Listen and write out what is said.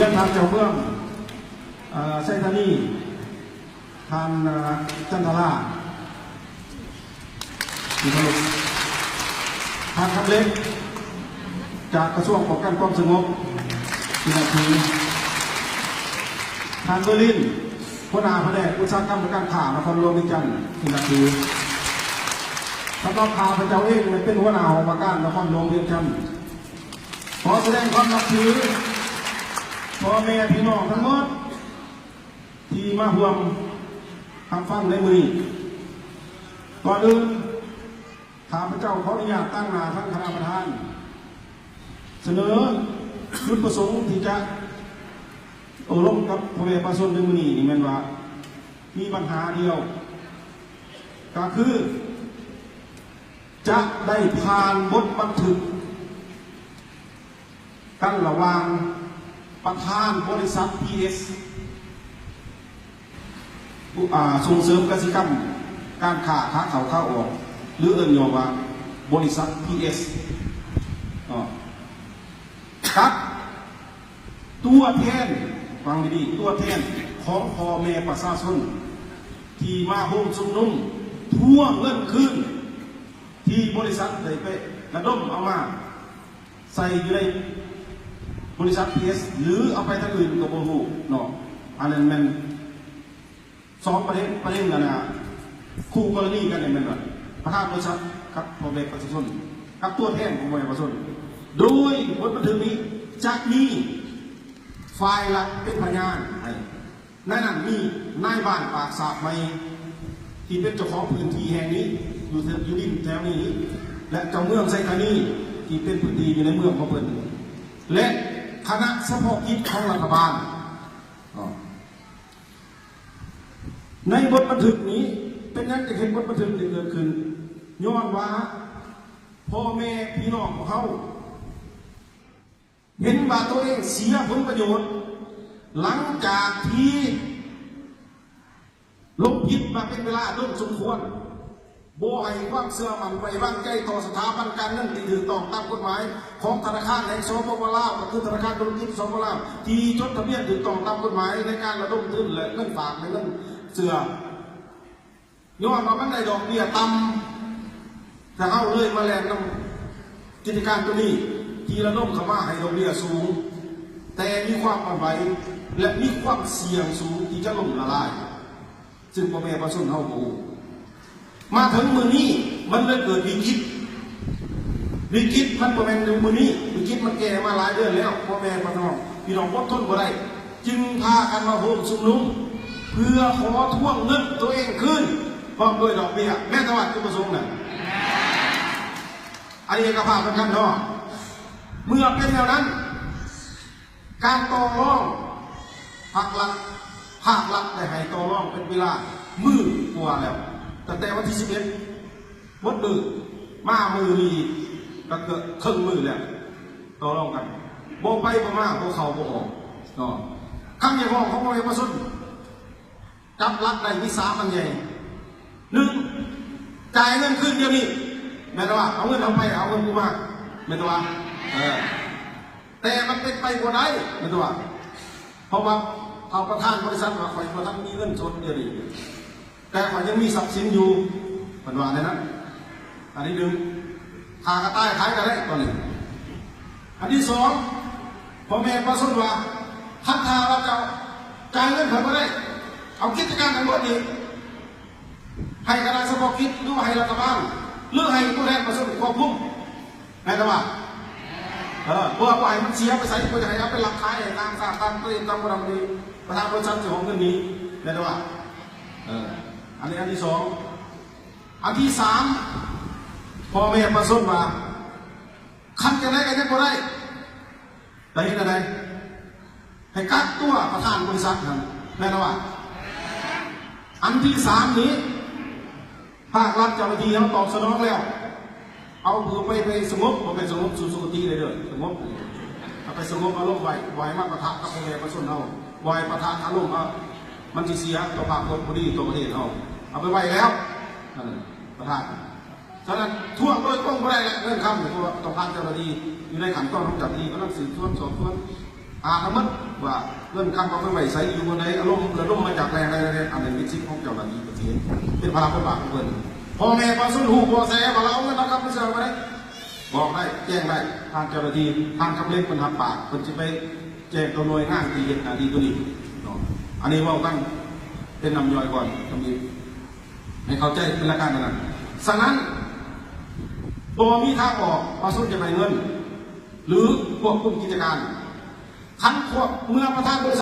ทางเจ้าเมืองไซธานีทางจันทราทางคำเล็กจากกระทรวงป้องกันความสงบที่นาทีทางเบอร์ลินหัวหน้าแผนกอุตสาหกรรมการข่าวนครหลวงวิจันทร์ที่นาทีสำนักข่าวพระเจ้าเองเป็นหัวหน้าองค์การนครหลวงวิจันทร์ขอแสดงความนับถือพ่อแม่พี่น้องทั้งหมดที่มาร่วมทำฟังในมือก่อนอื่นข้าพเจ้าขออนุญาตตั้งหน้าท่านคณะประธานเสนอจุดประสงค์ที่จะอบรมกับพ่อแม่ประชาชนในมือนี้นี่แม่นว่ามีปัญหาเดียวก็คือจะได้ผ่านบทบันทึกกันระหว่างประธานบริษัท PS ส่งเสริมกสิกรรมการค้าเข้าออกหรือเอ่ยว่าบริษัท PS ครับตัวแทนฟังดีๆตัวแทนของพ่อแม่ประชาชนที่มาร่วมชุมนุมทวงเงินคืนที่บริษัทได้ไประดมเอามาใส่อยู่ในบริษัท PS หรือเอาไปทางอื่นกับโมโหเนาะอันนั้นมันสองประเด็นกันนะคู่กรณีกันเนี่ยมันแบบประธานบริษัทกับพ่อแม่ประชาชนกับตัวแทนของพ่อแม่ประชาชนโดยบทบันทึกนี้จะมีฝ่ายหลักเป็นพยานในนั้นมีนายบ้านปากสาบไม่ที่เป็นเจ้าของพื้นที่แห่งนี้อยู่ดินแถวนี้และเจ้าเมืองไซธานีที่เป็นพื้นที่อยู่ในเมืองของเพิ่นและคณะเฉพาะกิจของรัฐบาลในบทบันทึกนี้เป็นยังจะเห็นบทบันทึกที่เกิดขึ้นย้อนว่าพ่อแม่พี่น้องของเขาเห็นว่าตัวเองเสียผลประโยชน์หลังจากที่ลงผิดมาเป็นเวลาเริ่มสมควรบ่ให้ความเสื่อมันไปวางใจต่อสถาบันการเงินที่ถูกต้องตามกฎหมายของธนาคารแห่งสปป.ลาวก็คือธนาคารธุรกิจสปป.ลาวที่จดทะเบียนถูกต้องตามกฎหมายในการระดมทุนและเงินฝากในเงินเสื่อย้อนว่ามันได้ดอกเบี้ยต่ำแต่เอาเลยมาแลกนำกิจการตัวนี้ที่ระดมเข้ามาให้ดอกเบี้ยสูงแต่มีความอ่อนไหวและมีความเสี่ยงสูงที่จะล่มละลายซึ่งพ่อแม่ประชาชนเฮาบ่มาถึงมือนี้มันเลยเกิดวิกฤตมันประมาณในมือนี้วิกฤตมันแก่มาหลายเดือนแล้วพ่อแม่พี่น้องอดทนบ่ได้จึงพากันมาโฮมชุมนุมเพื่อขอทวงเงินตัวเองคืนพร้อมด้วยดอกเบี้ยแม่ตะวันจุดประสงค์น่ะอันนี้ก็พากันกันเนาะเมื่อเป็นอย่างนั้นการต่อรองภาครัฐได้ให้ต่อรองเป็นเวลามือกว่าแล้วตั้งแต่วันที่11 วัดมือมามือนี่ก็เกิดครึ่งมือแล้วต่อรองกันโบไปประมาโบเขาโบออกเนาะคำอย่างของพ่อแม่ประชาชนจับรัฐได้มี3 อันใหญ่1จ่ายเงินคืนเดียวนี้แม่ตะว่าเอาเงินไปเอาเงินกูมาแม่ตะว่าแต่มันเป็นไปกว่าได้แม่ตะว่าเพราะว่าเอาประธานบริษัทว่าคอยประธานมีเงินสดเดียวนี้แต่เขายังมีทรัพย์สินอยู่ปัจจุบันนั้นอันที่1ขากระต่ายขายกันได้ตอนนี้อันที่2พ่อแม่ประสบว่าคัดทาเราจะจ่ายเงินเพิ่มก็ได้เอากิจการทั้งหมดนี้ให้คณะเฉพาะกิจหรือให้รัฐบาลหรือให้ผู้แทนประสบควบคุมแม่ตะว่าเพื่อปล่อยมันเสียไปใส่ก็จะให้เอาเป็นหลักฐานตามตามตัวเองตามกฎหมายประธานบริษัทเจ้าของเงินนี้แม่ตะว่าอันนี้อันที่2อันที่3พ่อแม่ประสบว่าคันจะได้กันจะก็ได้แต่เห็นอะไรให้กัดตัวประธานบริษัทนั่นแม่นว่าอันที่3นี้ภาครัฐเจ้าหน้าที่เขาตอบสนองแล้วเอาเพื่อไปสงบมันเป็นสงบสุขติเลยเด้อสงบเอาไปสงบอารมณ์ไว้มากประทะกับพ่อแม่ประชาชนเราไว้ประทะอารมณ์มันจะเสียต่อภาคคนพอดีต่อประเทศเอาไปไว้แล้วประธานฉะนั้นทั่วโดยตรงก็ได้เรื่องคำหรือว่าต้องผ่านเจ้าหน้าที่อยู่ในขั้นตอนของเจ้าหน้าที่ก็ต้องสืบสวนสอบสวน ทั้งหมดว่าเรื่องคำว่าไม่ไหวใส่อยู่บนไหนอารมณ์ระดมมาจากแรงใดอันนี้เป็นสิ่งของเจ้าหน้าที่ประเทศเป็นพลังเป็นบาปของเพิ่นพ่อแม่ปลาสุนหูพ่อแซ่มาเราเอาเงินเราครับไม่ใช่มาได้บอกได้แจ้งได้ทางเจ้าหน้าที่ทางคำเล็กมันทำปากมันจะไปแจ้งตัวหน่วยงานที่เป็นดีตัวนี้อันนี้ว่ากันเป็นนำย่อยก่อนทำดีให้เข้าใจเป็นหลักการนั้นฉะนั้นตัวมีทางออกปลาสุนจะไปเงินหรือควบคุมกิจการขั้นควบเมื่อประธานบริษัท